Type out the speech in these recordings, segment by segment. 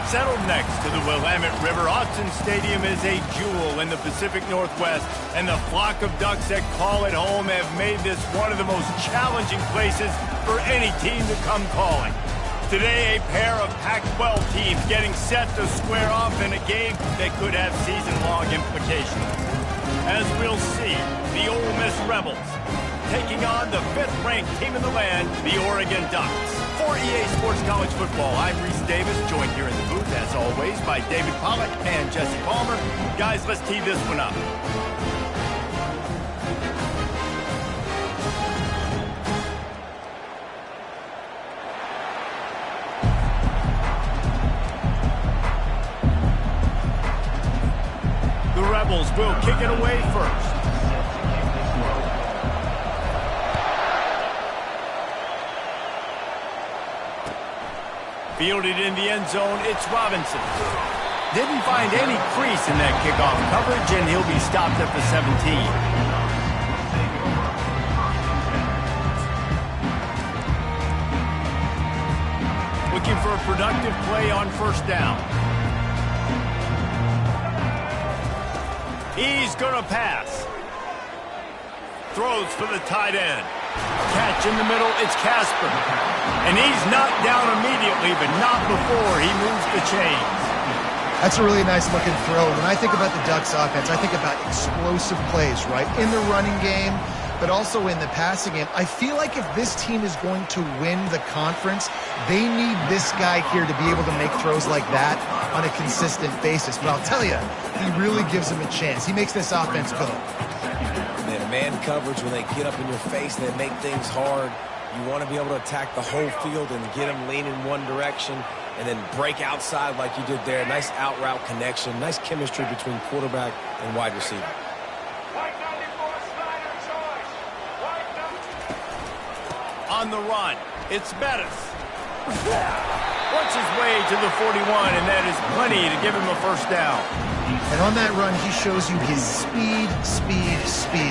Settled next to the Willamette River, Austin Stadium is a jewel in the Pacific Northwest, and the flock of Ducks that call it home have made this one of the most challenging places for any team to come calling. Today, a pair of Pac-12 teams getting set to square off in a game that could have season-long implications. As we'll see, the Ole Miss Rebels taking on the 5th-ranked team in the land, the Oregon Ducks. For EA Sports College Football, I'm Reese Davis, joined here in the booth, as always, by David Pollack and Jesse Palmer. Guys, let's tee this one up. The Rebels will kick it away first. Fielded in the end zone, it's Robinson. Didn't find any crease in that kickoff coverage, and he'll be stopped at the 17. Looking for a productive play on first down. He's going to pass. Throws for the tight end. Catch in the middle, it's Casper. And he's knocked down immediately, but not before he moves the chains. That's a really nice looking throw. When I think about the Ducks offense, I think about explosive plays, right? In the running game, but also in the passing game. I feel like if this team is going to win the conference, they need this guy here to be able to make throws like that on a consistent basis. But I'll tell you, he really gives them a chance. He makes this offense go. Man coverage, when they get up in your face, they make things hard. You want to be able to attack the whole field and get them lean in one direction and then break outside like you did there. Nice out route connection, nice chemistry between quarterback and wide receiver. On the run, it's Bettis. Works his way to the 41, and that is plenty to give him a first down. And on that run, he shows you his speed.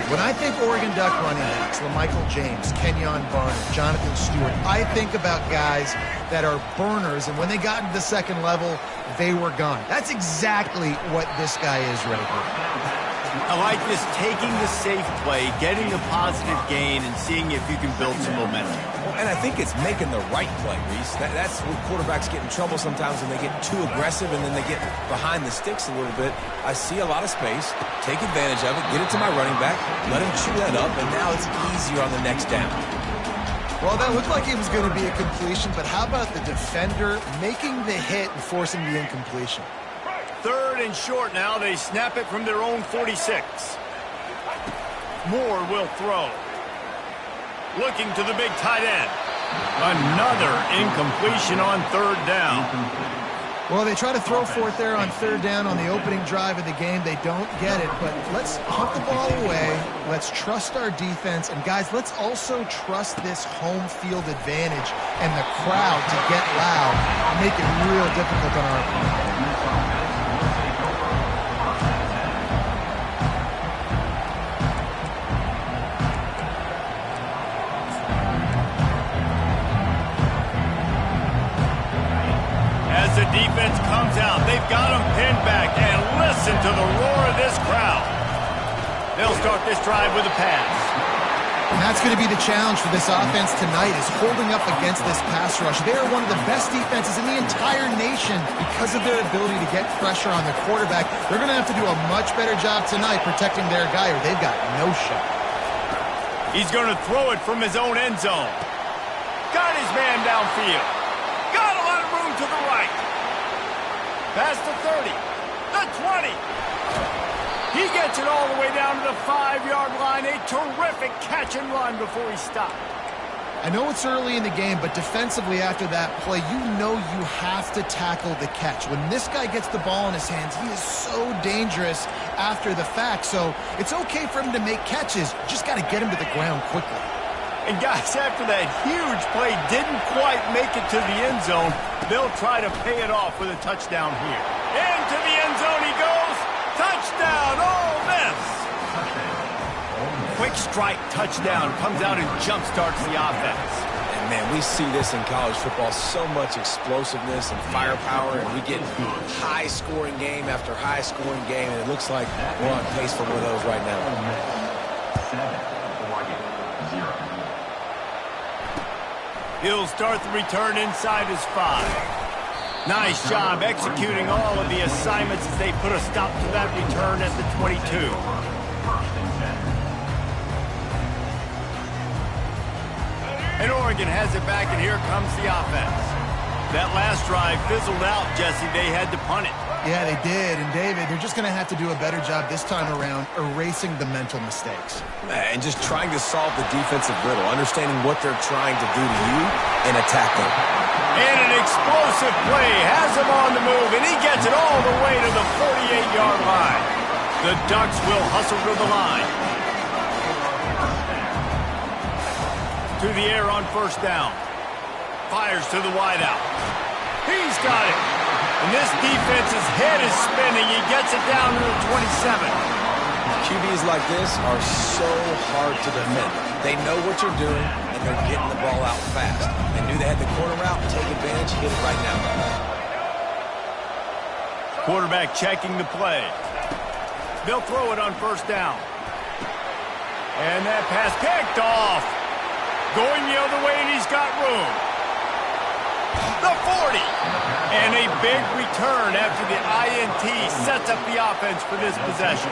When I think Oregon Duck running backs, LaMichael James, Kenyon Barner, Jonathan Stewart, I think about guys that are burners, and when they got into the second level, they were gone. That's exactly what this guy is right here. I like this, taking the safe play, getting the positive gain, and seeing if you can build some momentum. Well, and I think it's making the right play, Reese. That's where quarterbacks get in trouble sometimes when they get too aggressive and then they get behind the sticks a little bit. I see a lot of space, take advantage of it, get it to my running back, let him chew that up, and now it's easier on the next down. Well, that looked like it was going to be a completion, but how about the defender making the hit and forcing the incompletion? 3rd and short now. They snap it from their own 46. Moore will throw. Looking to the big tight end. Another incompletion on 3rd down. Well, they try to throw for it there on 3rd down on the opening drive of the game. They don't get it, but let's punt the ball away. Let's trust our defense. And, guys, let's also trust this home field advantage and the crowd to get loud and make it real difficult on our opponent. The defense comes out. They've got them pinned back, and listen to the roar of this crowd. They'll start this drive with a pass. And that's going to be the challenge for this offense tonight, is holding up against this pass rush. They are one of the best defenses in the entire nation because of their ability to get pressure on the quarterback. They're going to have to do a much better job tonight protecting their guy, or they've got no shot. He's going to throw it from his own end zone. Got his man downfield. Got a lot of room to the right. Past the 30, the 20. He gets it all the way down to the 5-yard line. A terrific catch and run before he stopped. I know it's early in the game, but defensively after that play, you know you have to tackle the catch. When this guy gets the ball in his hands, he is so dangerous after the fact. So it's okay for him to make catches. Just got to get him to the ground quickly. And guys, after that huge play didn't quite make it to the end zone, they'll try to pay it off with a touchdown here. Into the end zone he goes. Touchdown, Ole Miss. Quick strike touchdown, comes out and jump starts the offense. And Man, we see this in college football, so much explosiveness and firepower, and we get high-scoring game after high-scoring game, and it looks like we're on pace for one of those right now. 7-0. He'll start the return inside his 5. Nice job executing all of the assignments as they put a stop to that return at the 22. And Oregon has it back, and here comes the offense. That last drive fizzled out, Jesse. They had to punt it. Yeah, they did. And, David, they're just going to have to do a better job this time around erasing the mental mistakes. And just trying to solve the defensive riddle, understanding what they're trying to do to you and attack them. And an explosive play has him on the move, and he gets it all the way to the 48-yard line. The Ducks will hustle to the line. To the air on first down. Fires to the wideout. He's got it. And this defense's head is spinning. He gets it down to the 27. QBs like this are so hard to defend. They know what you're doing, and they're getting the ball out fast. They knew they had the corner route. Take advantage. Hit it right now. Quarterback checking the play. They'll throw it on first down. And that pass picked off. Going the other way, and he's got room. The 40. And a big return after the INT sets up the offense for this possession.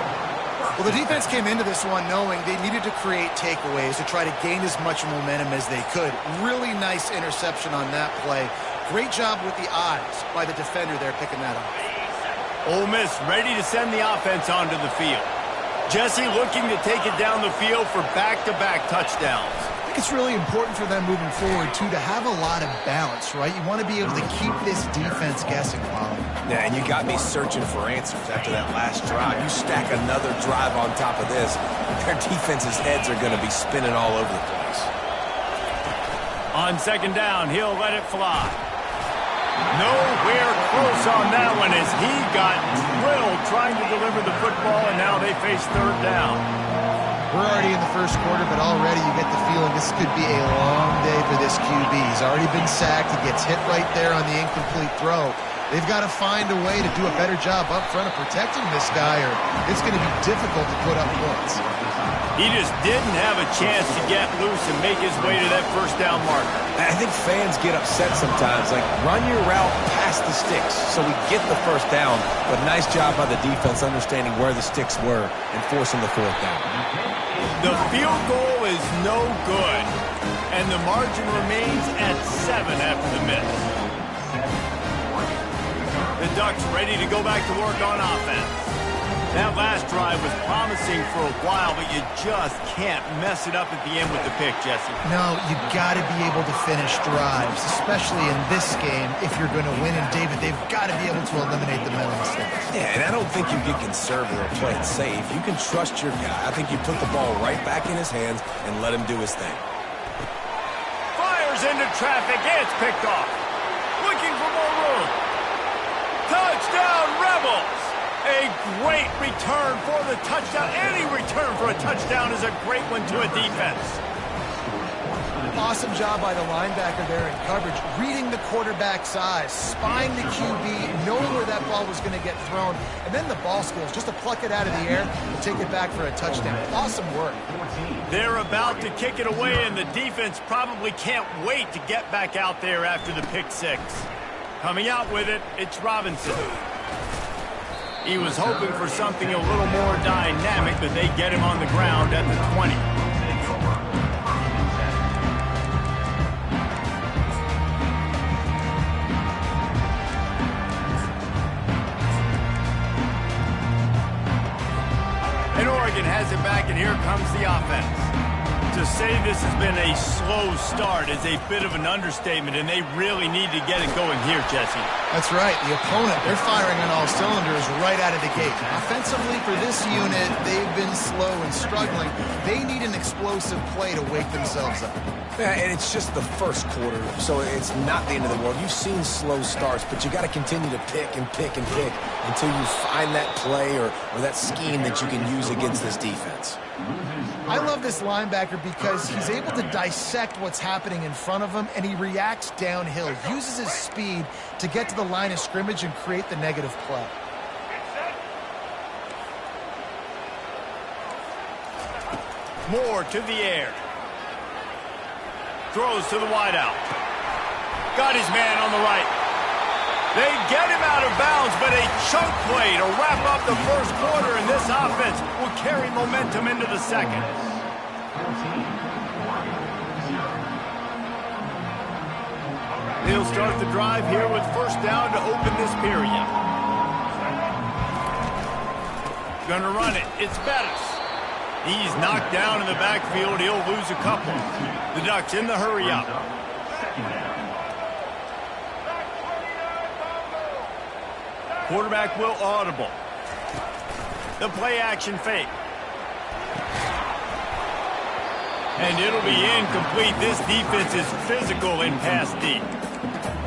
Well, the defense came into this one knowing they needed to create takeaways to try to gain as much momentum as they could. Really nice interception on that play. Great job with the eyes by the defender there picking that up. Ole Miss ready to send the offense onto the field. Jesse looking to take it down the field for back-to-back touchdowns. I think it's really important for them moving forward, too, to have a lot of balance, right? You want to be able to keep this defense guessing, Wally. Yeah, and you got me searching for answers after that last drive. You stack another drive on top of this, their defense's heads are going to be spinning all over the place. On second down, he'll let it fly. Nowhere close on that one as he got drilled trying to deliver the football, and now they face third down. We're already in the first quarter, but already you get the feeling this could be a long day for this QB. He's already been sacked. He gets hit right there on the incomplete throw. They've got to find a way to do a better job up front of protecting this guy, or it's going to be difficult to put up points. He just didn't have a chance to get loose and make his way to that first down marker. I think fans get upset sometimes, like run your route past the sticks so we get the first down, but nice job by the defense understanding where the sticks were and forcing the fourth down. The field goal is no good, and the margin remains at 7 after the miss. The Ducks ready to go back to work on offense. That last drive was promising for a while, but you just can't mess it up at the end with the pick, Jesse. No, you got to be able to finish drives, especially in this game if you're going to win. And, David, they've got to be able to eliminate the mental mistakes. Yeah, and I don't think you get conservative or play it safe. You can trust your guy. I think you put the ball right back in his hands and let him do his thing. Fires into traffic. It's picked off. Looking for more room. Touchdown, Rebels! A great return for the touchdown. Any return for a touchdown is a great one to a defense. Awesome job by the linebacker there in coverage, reading the quarterback's eyes, spying the QB, knowing where that ball was going to get thrown, and then the ball skills just to pluck it out of the air and take it back for a touchdown. Awesome work. They're about to kick it away, and the defense probably can't wait to get back out there after the pick six. Coming out with it, it's Robinson. He was hoping for something a little more dynamic, but they get him on the ground at the 20. And Oregon has it back, and here comes the offense. To say this has been a slow start is a bit of an understatement, and they really need to get it going here, Jesse. That's right. The opponent, they're firing on all cylinders right out of the gate. Offensively, for this unit, they've been slow and struggling. They need an explosive play to wake themselves up. Yeah, and it's just the first quarter, so it's not the end of the world. You've seen slow starts, but you got to continue to pick and pick and pick until you find that play or that scheme that you can use against this defense. I love this linebacker because he's able to dissect what's happening in front of him, and he reacts downhill, uses his speed to get to the line of scrimmage and create the negative play. Moore to the air. Throws to the wideout. Got his man on the right. They get him out of bounds, but a chunk play to wrap up the first quarter, and this offense will carry momentum into the second. They'll start the drive here with first down to open this period. Gonna run it. It's Bettis. He's knocked down in the backfield. He'll lose a couple. The Ducks in the hurry up. Quarterback will audible. The play action fake. And it'll be incomplete. This defense is physical in pass deep.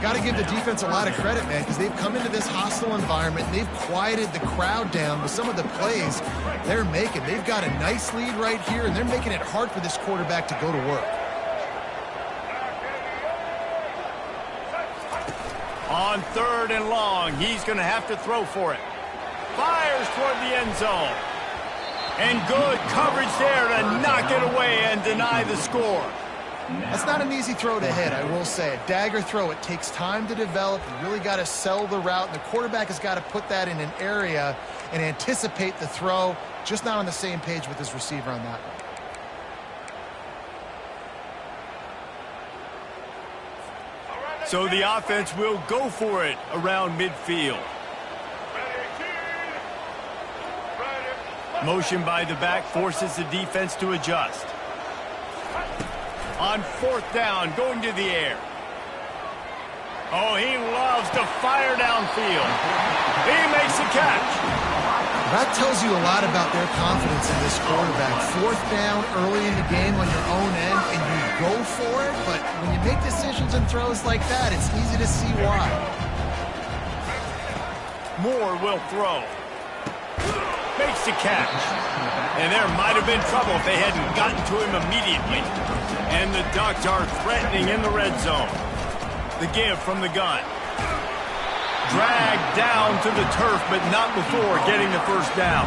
Got to give the defense a lot of credit, man, because they've come into this hostile environment. And they've quieted the crowd down with some of the plays they're making. They've got a nice lead right here, and they're making it hard for this quarterback to go to work. On 3rd and long, he's going to have to throw for it. Fires toward the end zone. And good coverage there to knock it away and deny the score. That's not an easy throw to hit, I will say. A dagger throw, it takes time to develop. You really got to sell the route. And the quarterback has got to put that in an area and anticipate the throw. Just not on the same page with his receiver on that one. So the offense will go for it around midfield. Motion by the back forces the defense to adjust. On 4th down, going to the air. Oh, he loves to fire downfield. He makes the catch. That tells you a lot about their confidence in this quarterback. 4th down early in the game on your own end, and you go for it, but when you make decisions and throws like that, it's easy to see why. Moore will throw. Makes the catch. And there might have been trouble if they hadn't gotten to him immediately. And the Ducks are threatening in the red zone. The give from the gun. Dragged down to the turf, but not before getting the first down.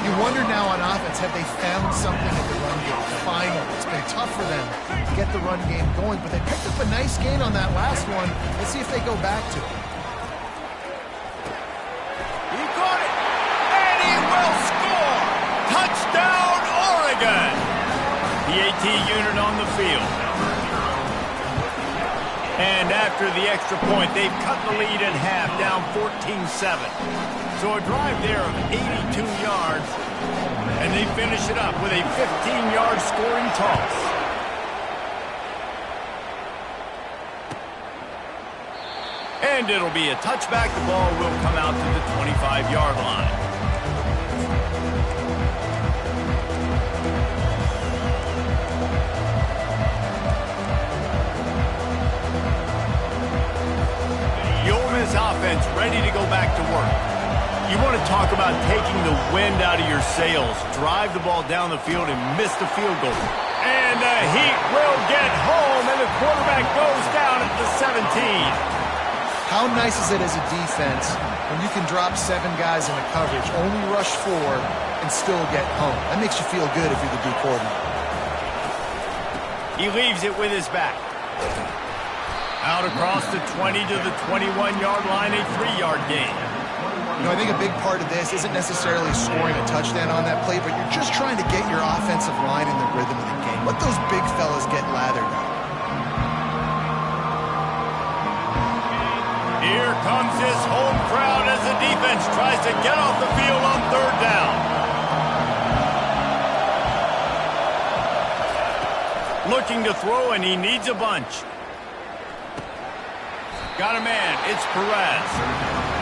You wonder now on offense, have they found something in the run game? Finally, it's been tough for them to get the run game going, but they picked up a nice gain on that last one. Let's see if they go back to it. He caught it, and he will score! Touchdown, Oregon! The AT unit on the field. And after the extra point, they've cut the lead in half, down 14-7. So a drive there of 82 yards, and they finish it up with a 15-yard scoring toss. And it'll be a touchback. The ball will come out to the 25-yard line. Offense ready to go back to work. You want to talk about taking the wind out of your sails. Drive the ball down the field and miss the field goal. And the Heat will get home, and the quarterback goes down at the 17. How nice is it as a defense when you can drop 7 guys in the coverage, only rush 4, and still get home? That makes you feel good if you're the D coordinator. He leaves it with his back. Out across the 20 to the 21-yard line, a 3-yard gain. You know, I think a big part of this isn't necessarily scoring a touchdown on that play, but you're just trying to get your offensive line in the rhythm of the game. Let those big fellas get lathered up. Here comes his home crowd as the defense tries to get off the field on 3rd down. Looking to throw, and he needs a bunch. Got a man. It's Perez.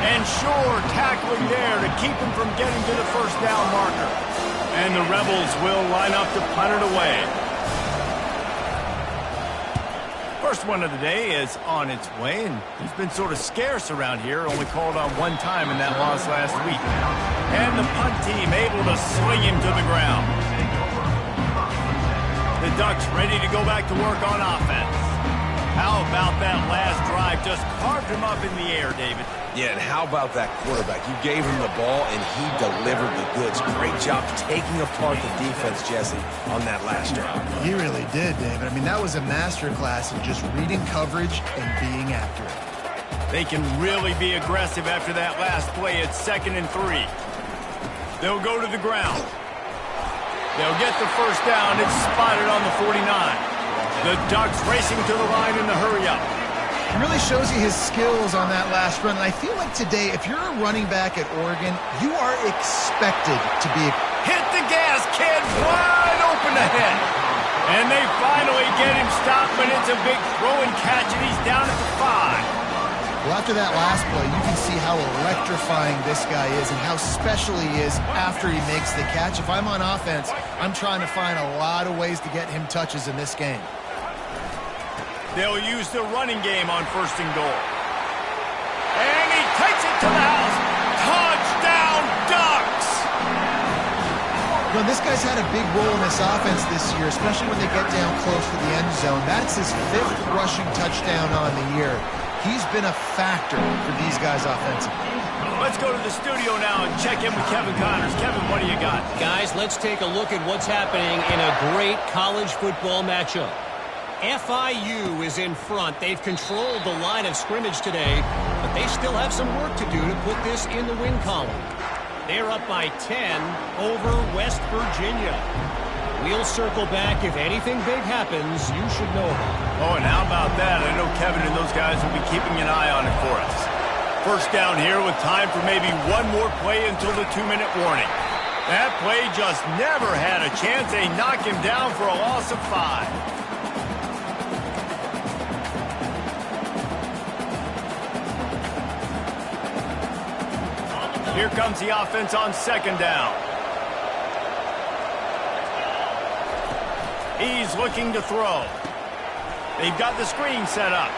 And sure, tackling there to keep him from getting to the first down marker. And the Rebels will line up to punt it away. First one of the day is on its way, and he's been sort of scarce around here, only called on 1 time in that loss last week. And the punt team able to sling him to the ground. The Ducks ready to go back to work on offense. How about that last drive? Just carved him up in the air, David. Yeah, and how about that quarterback? You gave him the ball, and he delivered the goods. Great job taking apart the defense, Jesse, on that last drive. He really did, David. I mean, that was a masterclass in just reading coverage and being accurate. They can really be aggressive after that last play. It's 2nd and 3. They'll go to the ground. They'll get the first down. It's spotted on the 49. The Ducks racing to the line in the hurry-up. It really shows you his skills on that last run. And I feel like today, if you're a running back at Oregon, you are expected to be... Hit the gas, kid! Wide open ahead. And they finally get him stopped, but it's a big throw and catch, and he's down at the 5. Well, after that last play, you can see how electrifying this guy is and how special he is after he makes the catch. If I'm on offense, I'm trying to find a lot of ways to get him touches in this game. They'll use the running game on 1st and goal. And he takes it to the house. Touchdown, Ducks! You know, this guy's had a big role in this offense this year, especially when they get down close to the end zone. That's his 5th rushing touchdown on the year. He's been a factor for these guys offensively. Let's go to the studio now and check in with Kevin Connors. Kevin, what do you got? Guys, let's take a look at what's happening in a great college football matchup. FIU is in front. They've controlled the line of scrimmage today, but they still have some work to do to put this in the win column. They're up by 10 over West Virginia. We'll circle back. If anything big happens, you should know about it. Oh, and how about that? I know Kevin and those guys will be keeping an eye on it for us. First down here with time for maybe one more play until the 2-minute warning. That play just never had a chance. They knock him down for a loss of 5. Here comes the offense on 2nd down. He's looking to throw. They've got the screen set up.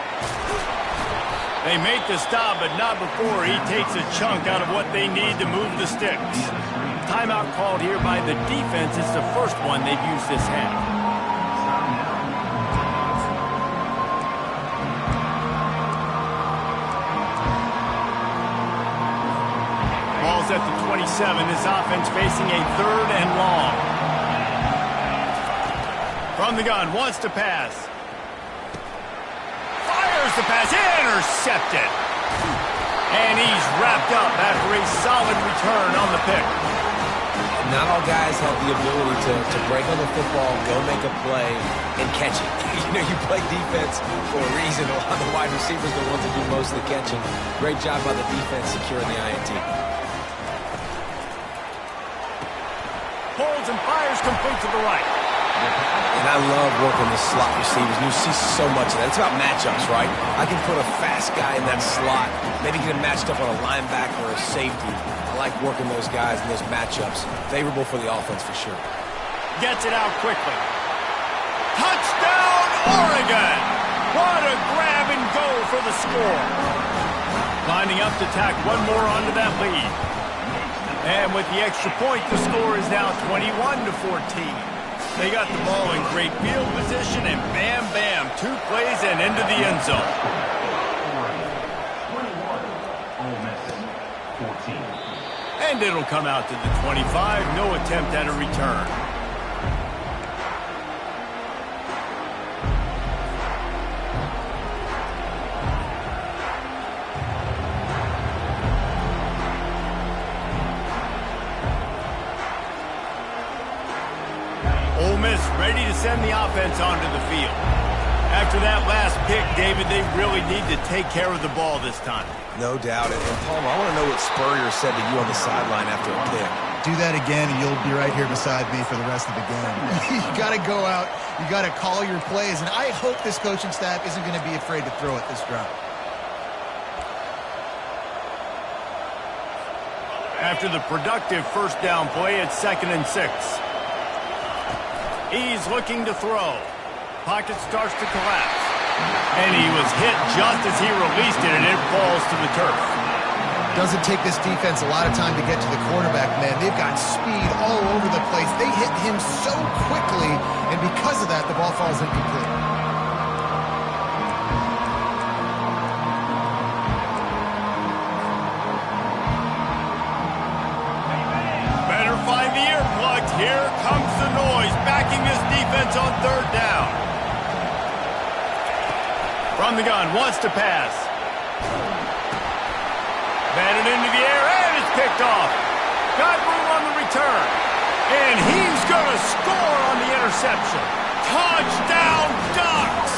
They make the stop, but not before he takes a chunk out of what they need to move the sticks. Timeout called here by the defense. It's the first one they've used this half. Ball's at the 27. This offense facing a 3rd and long. From the gun, wants to pass. Fires the pass, intercepted. And he's wrapped up after a solid return on the pick. Not all guys have the ability to break on the football, go make a play, and catch it. You know, you play defense for a reason. A lot of the wide receivers are the ones that do most of the catching. Great job by the defense securing the INT. Holds and fires complete to the right. And I love working the slot receivers. You see so much of that. It's about matchups, right? I can put a fast guy in that slot, maybe get him matched up on a linebacker or a safety. I like working those guys in those matchups. Favorable for the offense for sure. Gets it out quickly. Touchdown, Oregon! What a grab and go for the score. Lining up to tack one more onto that lead. And with the extra point, the score is now 21-14. They got the ball in great field position, and bam, bam, 2 plays and into the end zone. 14. And it'll come out to the 25. No attempt at a return. Ole Miss ready to send the offense onto the field. After that last pick, David, they really need to take care of the ball this time. No doubt. And Palmer, I want to know what Spurrier said to you on the sideline after a pick. Do that again, and you'll be right here beside me for the rest of the game. You got to go out. You got to call your plays, and I hope this coaching staff isn't going to be afraid to throw at this drive. After the productive first down play, it's 2nd and 6. He's looking to throw. Pocket starts to collapse. And he was hit just as he released it, and it falls to the turf. Doesn't take this defense a lot of time to get to the quarterback, man. They've got speed all over the place. They hit him so quickly, and because of that, the ball falls incomplete. Better find the earplugs. Here comes the noise, backing this defense on third down. From the gun, wants to pass. Batted into the air, and it's picked off. Got room on the return. And he's going to score on the interception. Touchdown, Ducks!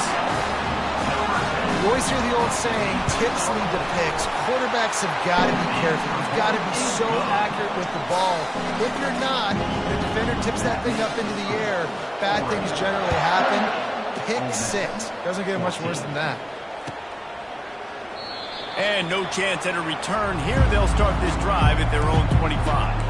You always hear the old saying, tips lead to picks. Quarterbacks have got to be careful. You've got to be so accurate with the ball. If you're not, the defender tips that thing up into the air. Bad things generally happen. Pick 6. Doesn't get much worse than that. And no chance at a return here. They'll start this drive at their own 25.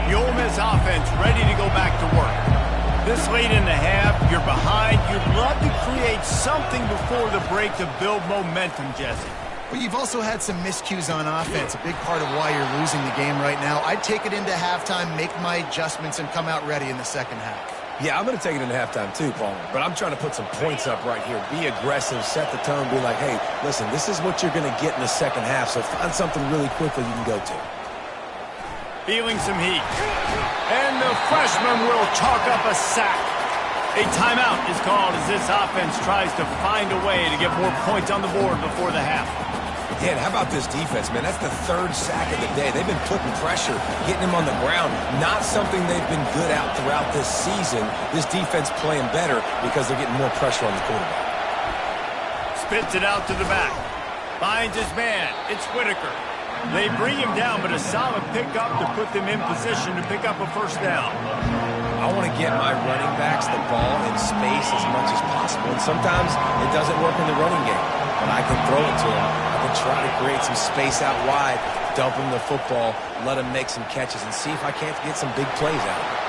The Ole Miss offense ready to go back to work. This late in the half, you're behind. You'd love to create something before the break to build momentum, Jesse. But you've also had some miscues on offense, a big part of why you're losing the game right now. I'd take it into halftime, make my adjustments, and come out ready in the second half. Yeah, I'm going to take it into halftime too, Paul. But I'm trying to put some points up right here. Be aggressive, set the tone, be like, hey, listen, this is what you're going to get in the second half, so find something really quickly you can go to. Feeling some heat. And the freshman will chalk up a sack. A timeout is called as this offense tries to find a way to get more points on the board before the half. Dan, how about this defense, man? That's the 3rd sack of the day. They've been putting pressure, getting him on the ground. Not something they've been good at throughout this season. This defense playing better because they're getting more pressure on the quarterback. Spits it out to the back. Finds his man. It's Whitaker. They bring him down, but a solid pickup to put them in position to pick up a first down. I want to get my running backs the ball in space as much as possible. And sometimes it doesn't work in the running game, but I can throw it to them. I can try to create some space out wide, dump him the football, let him make some catches, and see if I can't get some big plays out of him.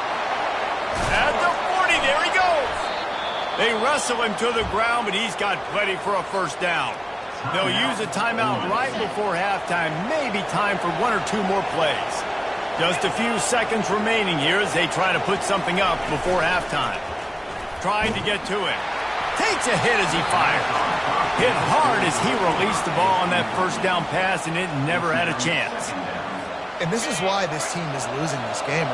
At the 40, there he goes. They wrestle him to the ground, but he's got plenty for a first down. They'll use a timeout right before halftime, maybe time for 1 or 2 more plays. Just a few seconds remaining here as they try to put something up before halftime. Trying to get to it. Takes a hit as he fires. Hit hard as he released the ball on that first down pass, and it never had a chance. And this is why this team is losing this game.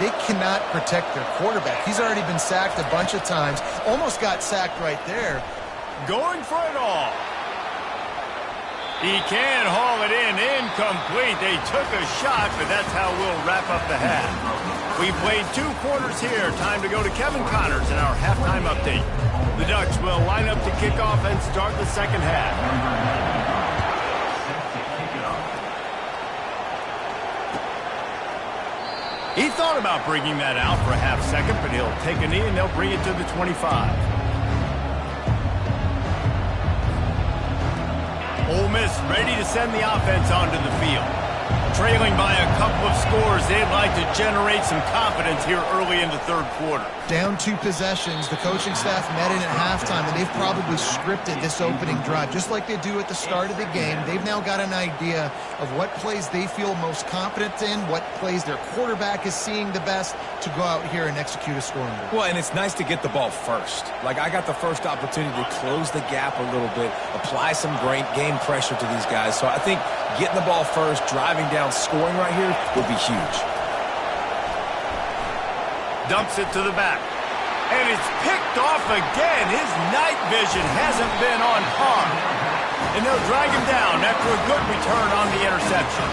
They cannot protect their quarterback. He's already been sacked a bunch of times. Almost got sacked right there. Going for it all. He can haul it in. Incomplete. They took a shot, but that's how we'll wrap up the half. We played 2 quarters here. Time to go to Kevin Connors in our halftime update. The Ducks will line up to kick off and start the second half. He thought about bringing that out for a half second, but he'll take a knee and they'll bring it to the 25. Ole Miss ready to send the offense onto the field. Trailing by a couple of scores, they'd like to generate some confidence here early in the 3rd quarter. Down 2 possessions, the coaching staff met in at halftime, and they've probably scripted this opening drive, just like they do at the start of the game. They've now got an idea of what plays they feel most confident in, what plays their quarterback is seeing the best to go out here and execute a scoring drive. Well, and it's nice to get the ball first. Like, I got the first opportunity to close the gap a little bit, apply some great game pressure to these guys. So I think getting the ball first, driving down, scoring right here would be huge. Dumps it to the back. And it's picked off again. His night vision hasn't been on par. And they'll drag him down after a good return on the interception.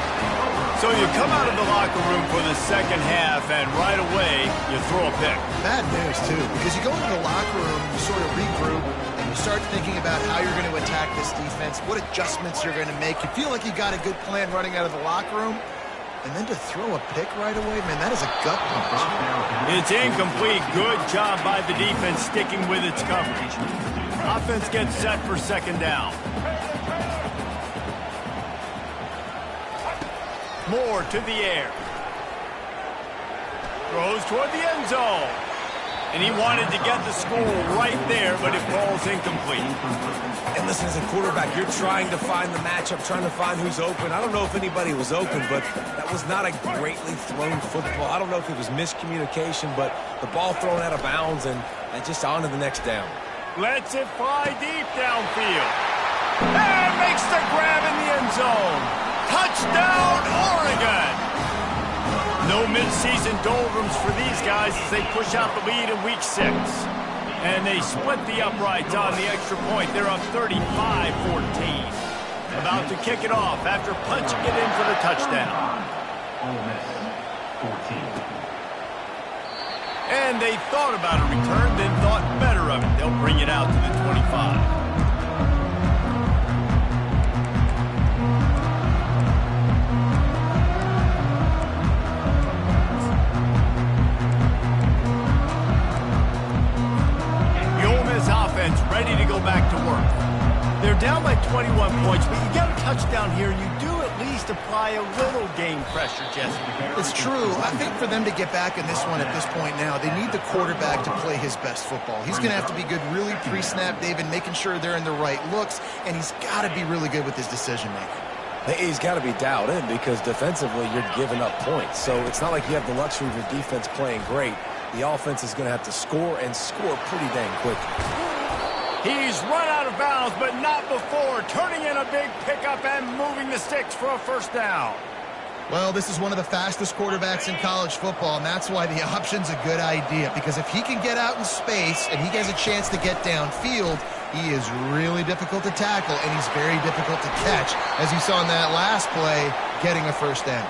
So you come out of the locker room for the second half, and right away, you throw a pick. Bad news, too, because you go into the locker room, you sort of regroup, and you start thinking about how you're going to attack this defense, what adjustments you're going to make. You feel like you got a good plan running out of the locker room, and then to throw a pick right away, man, that is a gut punch. It's incomplete. Good job by the defense sticking with its coverage. Offense gets set for second down. Moore to the air. Throws toward the end zone. And he wanted to get the score right there, but it falls incomplete. And listen, as a quarterback, you're trying to find the matchup, trying to find who's open. I don't know if anybody was open, but that was not a greatly thrown football. I don't know if it was miscommunication, but the ball thrown out of bounds and just on to the next down. Lets it fly deep downfield. And makes the grab in the end zone. Touchdown, Oregon! No mid-season doldrums for these guys as they push out the lead in Week 6. And they split the uprights on the extra point. They're up 35-14. About to kick it off after punching it in for the touchdown. And they thought about a return, then thought better of it. They'll bring it out to the 25. Ready to go back to work. They're down by 21 points, but you get a touchdown here, you do at least apply a little game pressure, Jesse. It's true. I think for them to get back in this one at this point now, they need the quarterback to play his best football. He's going to have to be good really pre-snap, David, making sure they're in the right looks, and he's got to be really good with his decision-making. He's got to be dialed in because defensively you're giving up points. So it's not like you have the luxury of your defense playing great. The offense is going to have to score and score pretty dang quick. He's run out of bounds, but not before. Turning in a big pickup and moving the sticks for a first down. Well, this is one of the fastest quarterbacks in college football, and that's why the option's a good idea. Because if he can get out in space and he has a chance to get downfield, he is really difficult to tackle, and he's very difficult to catch. As you saw in that last play, getting a first down.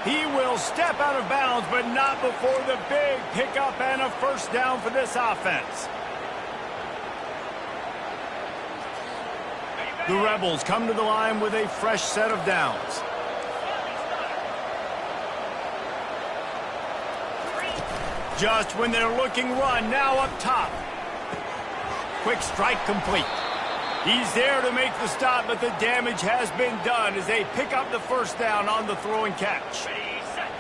He will step out of bounds, but not before the big pickup and a first down for this offense. The Rebels come to the line with a fresh set of downs. Just when they're looking run, now up top. Quick strike complete. He's there to make the stop, but the damage has been done as they pick up the first down on the throw and catch.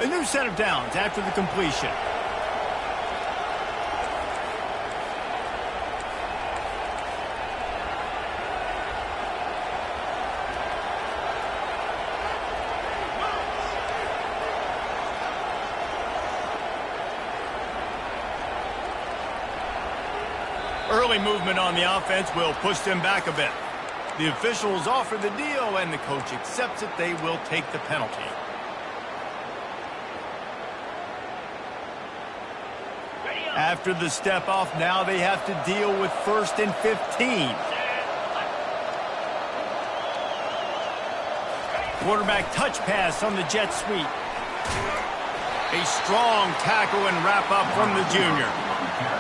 A new set of downs after the completion. Early movement on the offense will push them back a bit. The officials offer the deal, and the coach accepts it. They will take the penalty. After the step off, now they have to deal with 1st and 15. Quarterback touch pass on the jet sweep. A strong tackle and wrap up from the junior.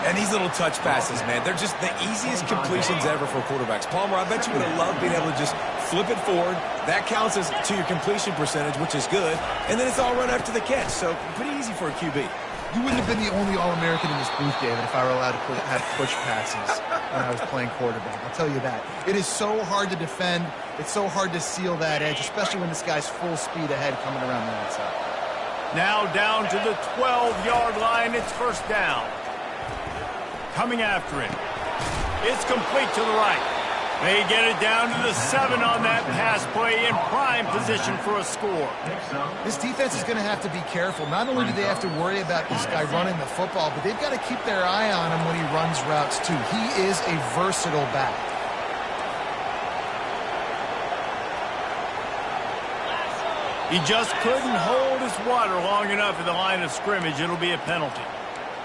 And these little touch passes, man, they're just the easiest completions ever for quarterbacks. Palmer, I bet you would have loved being able to just flip it forward. That counts as to your completion percentage, which is good. And then it's all run after the catch, so pretty easy for a QB. You wouldn't have been the only All-American in this booth, David, if I were allowed to have push passes when I was playing quarterback. I'll tell you that. It is so hard to defend. It's so hard to seal that edge, especially when this guy's full speed ahead coming around the outside. Now down to the 12-yard line. It's first down. Coming after it. It's complete to the right. They get it down to the 7 on that pass play in prime position for a score. This defense is going to have to be careful. Not only do they have to worry about this guy running the football, but they've got to keep their eye on him when he runs routes too. He is a versatile back. He just couldn't hold his water long enough at the line of scrimmage. It'll be a penalty.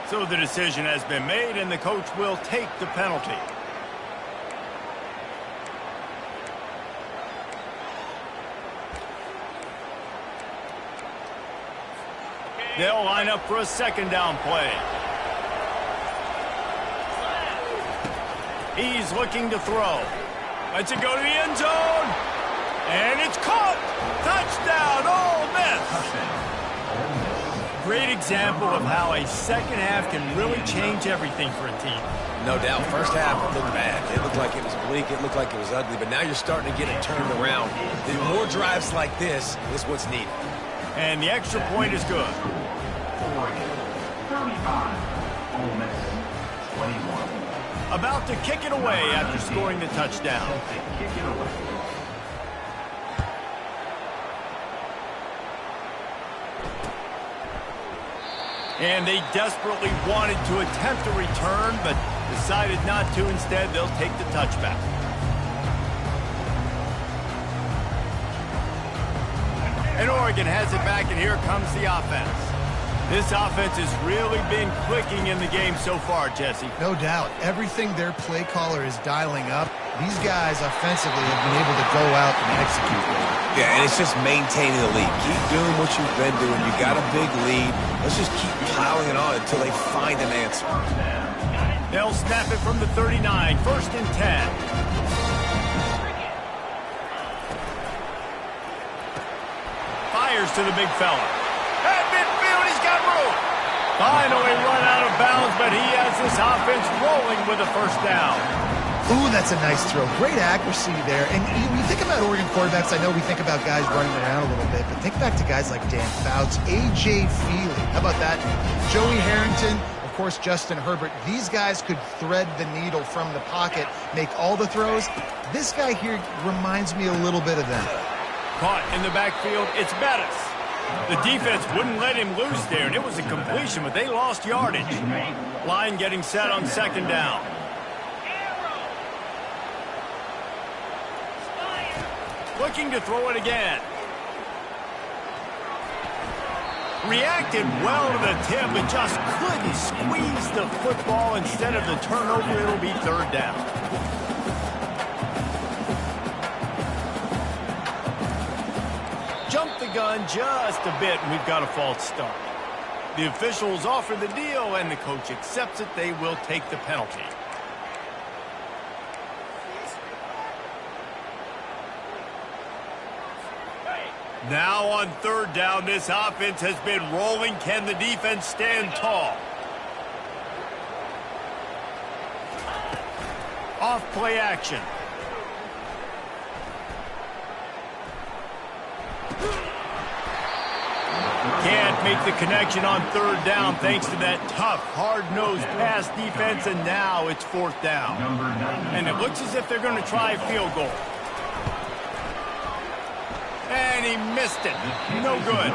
So the decision has been made, and the coach will take the penalty. They'll line up for a second down play. He's looking to throw. Lets it go to the end zone. And it's caught. Touchdown, Ole Miss. Great example of how a second half can really change everything for a team. No doubt. First half looked bad. It looked like it was bleak. It looked like it was ugly. But now you're starting to get it turned around. The more drives like this is what's needed. And the extra point is good. 35, Ole Miss. About to kick it away after scoring the touchdown. And they desperately wanted to attempt a return, but decided not to. Instead, they'll take the touchback. And Oregon has it back, and here comes the offense. This offense has really been clicking in the game so far, Jesse. No doubt. Everything their play caller is dialing up, these guys offensively have been able to go out and execute. Yeah, and it's just maintaining the lead. Keep doing what you've been doing. You got a big lead. Let's just keep piling it on until they find an answer. They'll snap it from the 39, 1st and 10. Fires to the big fella. At midfield, he's got room. Finally run out of bounds, but he has this offense rolling with a 1st down. Ooh, that's a nice throw. Great accuracy there. And you think about Oregon quarterbacks, I know we think about guys running around a little bit, but think back to guys like Dan Fouts, A.J. Feely. How about that? Joey Harrington, of course, Justin Herbert. These guys could thread the needle from the pocket, make all the throws. This guy here reminds me a little bit of them. Caught in the backfield, it's Bettis. The defense wouldn't let him loose there, and it was a completion, but they lost yardage. Line getting set on 2nd down. Looking to throw it again. Reacted well to the tip, but just couldn't squeeze the football. Instead of the turnover, it'll be 3rd down. Jumped the gun just a bit, and we've got a false start. The officials offer the deal, and the coach accepts it. They will take the penalty. Now on 3rd down, this offense has been rolling. Can the defense stand tall? Off play action. Can't make the connection on 3rd down thanks to that tough, hard-nosed pass defense, and now it's 4th down. And it looks as if they're going to try a field goal. And he missed it. No good.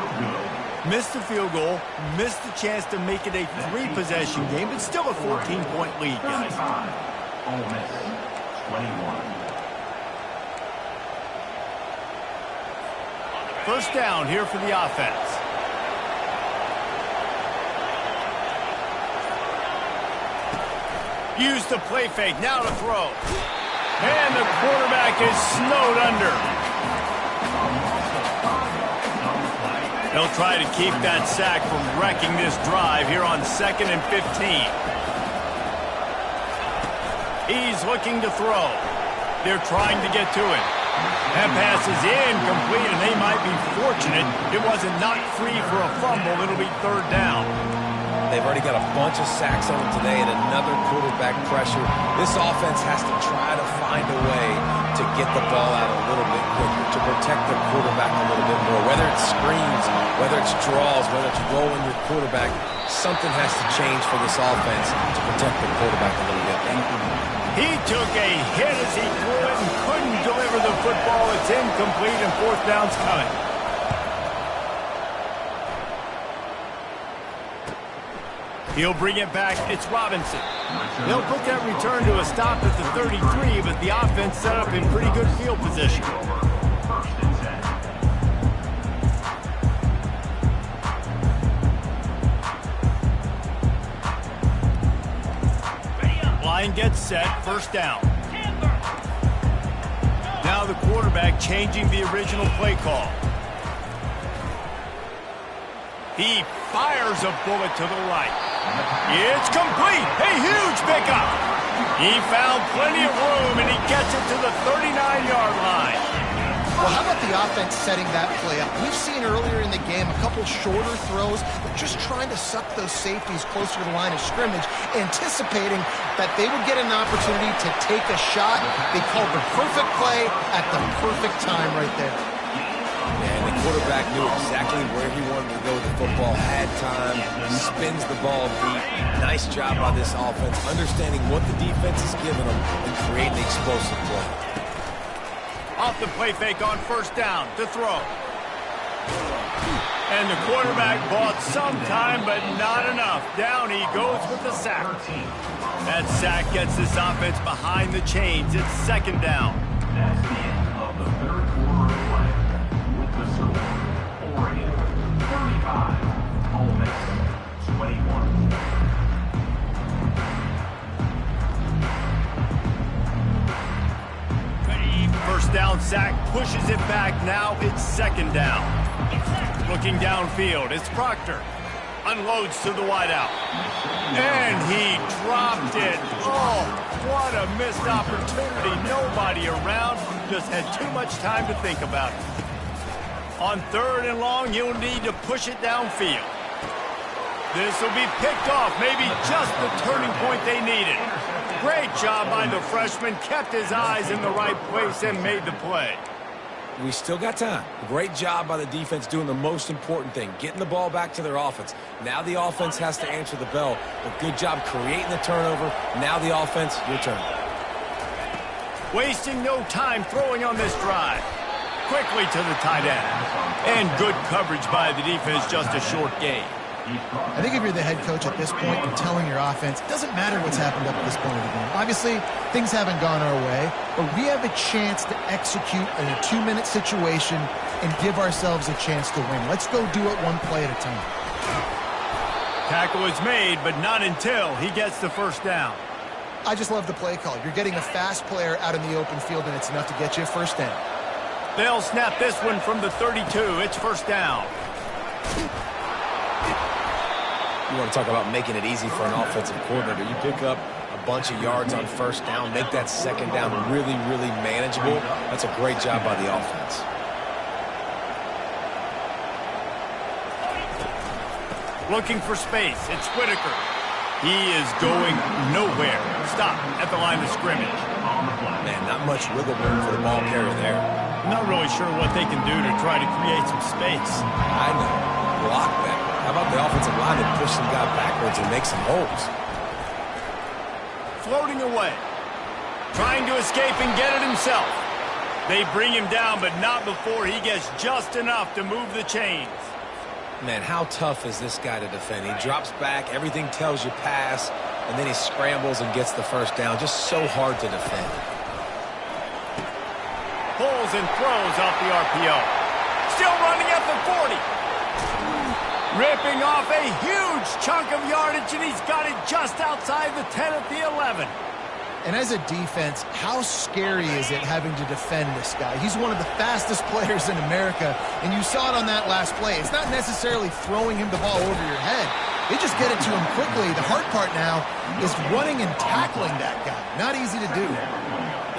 Missed the field goal, missed the chance to make it a 3-possession game, but still a 14-point lead, guys. Ole Miss, 21. 1st down here for the offense. Use the play fake, now to throw. And the quarterback is snowed under. They'll try to keep that sack from wrecking this drive here on 2nd and 15. He's looking to throw. They're trying to get to it. That pass is incomplete, and they might be fortunate it wasn't knocked free for a fumble. It'll be 3rd down. They've already got a bunch of sacks on them today and another quarterback pressure. This offense has to try to find a way to get the ball out a little bit quicker, to protect the quarterback a little bit more. Whether it's screens, whether it's draws, whether it's rolling your quarterback, something has to change for this offense to protect the quarterback a little bit. He took a hit as he threw it and couldn't deliver the football. It's incomplete, and 4th down's coming. He'll bring it back. It's Robinson. They'll put that return to a stop at the 33, but the offense set up in pretty good field position. Line gets set. 1st down. Now the quarterback changing the original play call. He fires a bullet to the right. It's complete. A huge pickup. He found plenty of room, and he gets it to the 39-yard line. Well, how about the offense setting that play up? We've seen earlier in the game a couple shorter throws, but just trying to suck those safeties closer to the line of scrimmage, anticipating that they would get an opportunity to take a shot. They called the perfect play at the perfect time right there. And the quarterback knew exactly where he wanted to go with the football, had time, spins the ball deep. Nice job by this offense, understanding what the defense is giving them and creating the explosive play. Off the play fake on first down to throw. And the quarterback bought some time, but not enough. Down he goes with the sack. That sack gets this offense behind the chains. It's second down. That's the end of the third quarter of play. With the score, Oregon 35, Ole Miss 21. First down sack pushes it back. Now it's second down. Looking downfield, it's Proctor. Unloads to the wideout. And he dropped it. Oh, what a missed opportunity. Nobody around. Just had too much time to think about it. On third and long, he'll need to push it downfield. This will be picked off. Maybe just the turning point they needed. Great job by the freshman. Kept his eyes in the right place and made the play. We still got time. Great job by the defense doing the most important thing, getting the ball back to their offense. Now the offense has to answer the bell, but good job creating the turnover. Now the offense, your turn. Wasting no time throwing on this drive. Quickly to the tight end. And good coverage by the defense, just a short gain. I think if you're the head coach at this point and telling your offense, it doesn't matter what's happened up to this point of the game. Obviously, things haven't gone our way, but we have a chance to execute in a 2-minute situation and give ourselves a chance to win. Let's go do it one play at a time. Tackle is made, but not until he gets the first down. I just love the play call. You're getting a fast player out in the open field, and it's enough to get you a first down. They'll snap this one from the 32. It's first down. You want to talk about making it easy for an offensive coordinator. You pick up a bunch of yards on first down, make that second down really, really manageable. That's a great job by the offense. Looking for space. It's Whitaker. He is going nowhere. Stop at the line of scrimmage. Man, not much wiggle room for the ball carrier there. I'm not really sure what they can do to try to create some space. I know. Block that. How about the offensive line that push some guy backwards and make some holes? Floating away. Trying to escape and get it himself. They bring him down, but not before he gets just enough to move the chains. Man, how tough is this guy to defend? He drops back, everything tells you pass, and then he scrambles and gets the first down. Just so hard to defend. Pulls and throws off the RPO. Still running at the 40. Ripping off a huge chunk of yardage, and he's got it just outside the 10 at the 11. And as a defense, how scary is it having to defend this guy? He's one of the fastest players in America, and you saw it on that last play. It's not necessarily throwing him the ball over your head. They just get it to him quickly. The hard part now is running and tackling that guy. Not easy to do.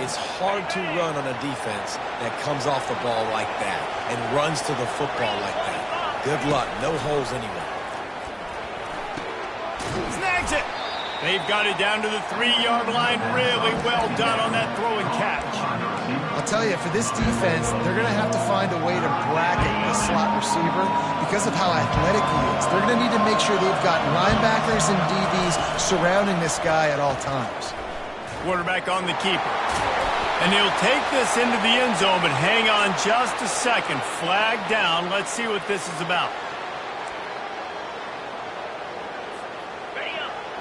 It's hard to run on a defense that comes off the ball like that and runs to the football like that. Good luck. No holes anywhere. Snags it. They've got it down to the 3-yard line. Really well done on that throw and catch. I'll tell you, for this defense, they're going to have to find a way to bracket this slot receiver because of how athletic he is. They're going to need to make sure they've got linebackers and DBs surrounding this guy at all times. Quarterback on the keeper. And he'll take this into the end zone, but hang on just a second. Flag down. Let's see what this is about.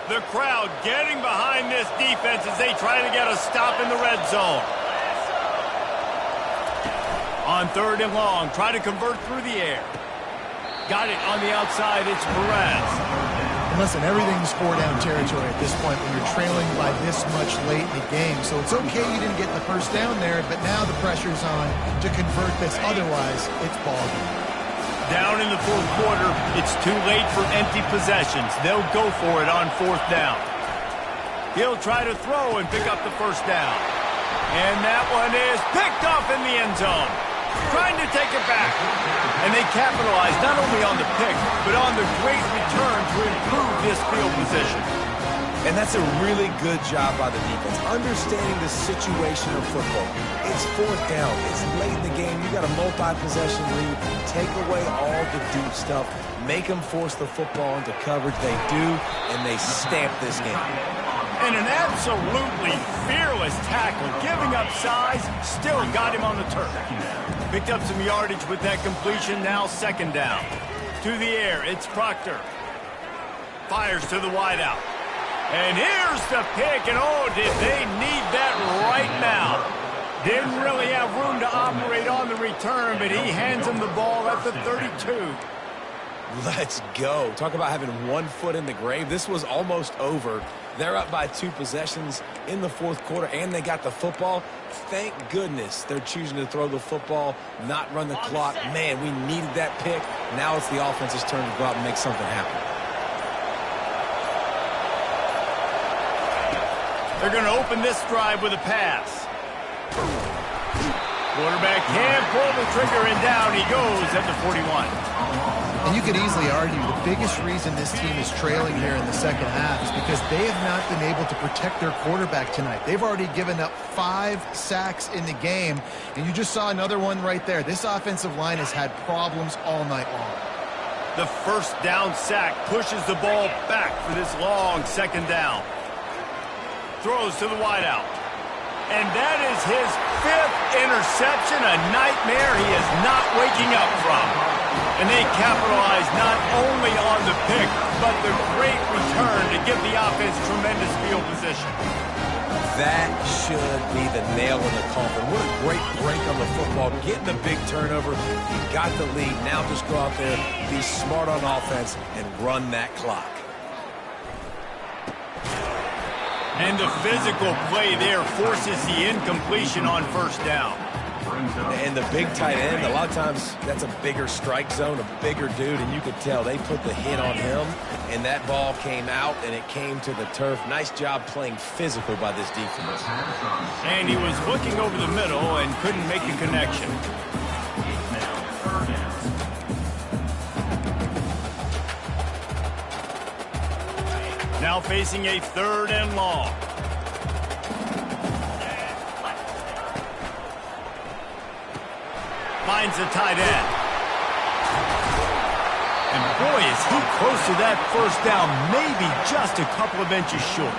The crowd getting behind this defense as they try to get a stop in the red zone. On third and long, try to convert through the air. Got it on the outside. It's Perez. And listen, everything's 4-down territory at this point when you're trailing by this much late in the game. So it's okay you didn't get the first down there, but now the pressure's on to convert this. Otherwise, it's ball game. Down in the fourth quarter, it's too late for empty possessions. They'll go for it on fourth down. He'll try to throw and pick up the first down. And that one is picked off in the end zone. Trying to take it back. And they capitalize not only on the pick, but on the great return to improve this field position. And that's a really good job by the defense, understanding the situation of football. It's fourth down. It's late in the game. You got a multi-possession lead. Take away all the deep stuff. Make them force the football into coverage. They do, and they stamp this game. And an absolutely fearless tackle, giving up size, still got him on the turf. Picked up some yardage with that completion, now second down. To the air, it's Proctor. Fires to the wideout. And here's the pick, and oh, did they need that right now. Didn't really have room to operate on the return, but he hands him the ball at the 32. Let's go. Talk about having one foot in the grave. This was almost over. They're up by 2 possessions in the fourth quarter, and they got the football. Thank goodness they're choosing to throw the football, not run the clock. Man, we needed that pick. Now it's the offense's turn to go out and make something happen. They're going to open this drive with a pass. Quarterback can pull the trigger, and down he goes at the 41. And you could easily argue the biggest reason this team is trailing here in the second half is because they have not been able to protect their quarterback tonight. They've already given up 5 sacks in the game, and you just saw another one right there. This offensive line has had problems all night long. The first down sack pushes the ball back for this long second down. Throws to the wideout. And that is his 5th interception, a nightmare he is not waking up from. And they capitalize not only on the pick, but the great return to give the offense tremendous field position. That should be the nail in the coffin. What a great break on the football. Getting the big turnover. You got the lead. Now just go out there, be smart on offense, and run that clock. And the physical play there forces the incompletion on first down. And the big tight end, a lot of times that's a bigger strike zone, a bigger dude, and you could tell they put the hit on him, and that ball came out, and it came to the turf. Nice job playing physical by this defense. And he was looking over the middle and couldn't make the connection. Now facing a 3rd and long. Finds the tight end. And boy, is he close to that first down, maybe just a couple of inches short.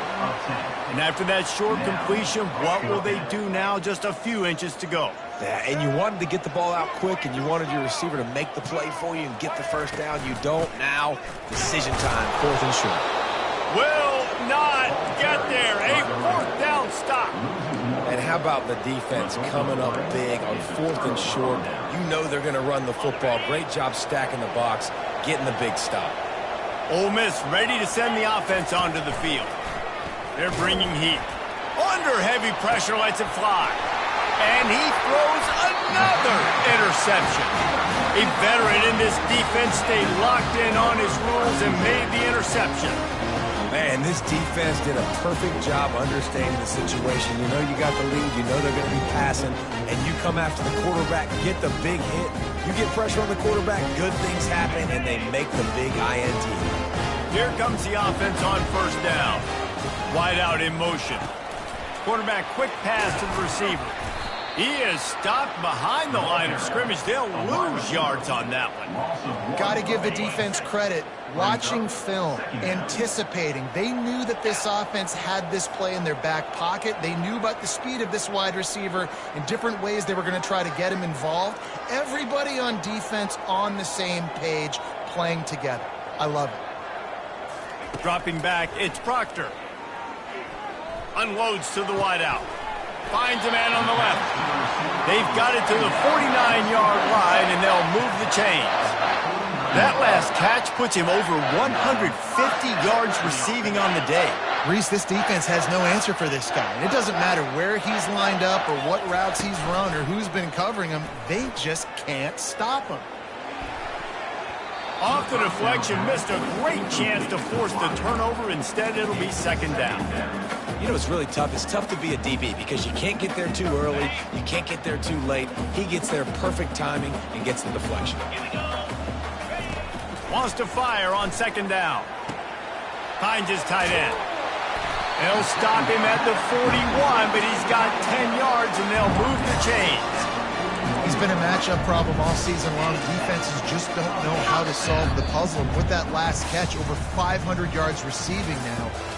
And after that short completion, what will they do now? Just a few inches to go. Yeah, and you wanted to get the ball out quick, and you wanted your receiver to make the play for you and get the first down. You don't now. Decision time, 4th and short. Will not get there. A 4th down stop. And how about the defense coming up big on 4th and short? You know they're going to run the football. Great job stacking the box, getting the big stop. Ole Miss ready to send the offense onto the field. They're bringing heat. Under heavy pressure, lets it fly. And he throws another interception. A veteran in this defense stayed locked in on his rules and made the interception. Man, this defense did a perfect job understanding the situation. You know you got the lead. You know they're going to be passing. And you come after the quarterback, get the big hit. You get pressure on the quarterback, good things happen, and they make the big INT. Here comes the offense on first down. Wide out in motion. Quarterback quick pass to the receiver. He is stopped behind the line of scrimmage. They'll lose yards on that one. Got to give the defense credit. Watching film, anticipating. They knew that this offense had this play in their back pocket. They knew about the speed of this wide receiver in different ways they were going to try to get him involved. Everybody on defense on the same page, playing together. I love it. Dropping back, it's Proctor. Unloads to the wideout. Finds a man on the left. They've got it to the 49-yard line, and they'll move the chains. That last catch puts him over 150 yards receiving on the day. Reese, this defense has no answer for this guy. And it doesn't matter where he's lined up or what routes he's run or who's been covering him. They just can't stop him. Off the deflection, missed a great chance to force the turnover. Instead, it'll be second down. You know, it's really tough. It's tough to be a DB because you can't get there too early. You can't get there too late. He gets there perfect timing and gets the deflection. Wants to fire on second down. Finds his tight end. They'll stop him at the 41, but he's got 10 yards, and they'll move the chains. He's been a matchup problem all season long. Defenses just don't know how to solve the puzzle. And with that last catch, over 500 yards receiving now.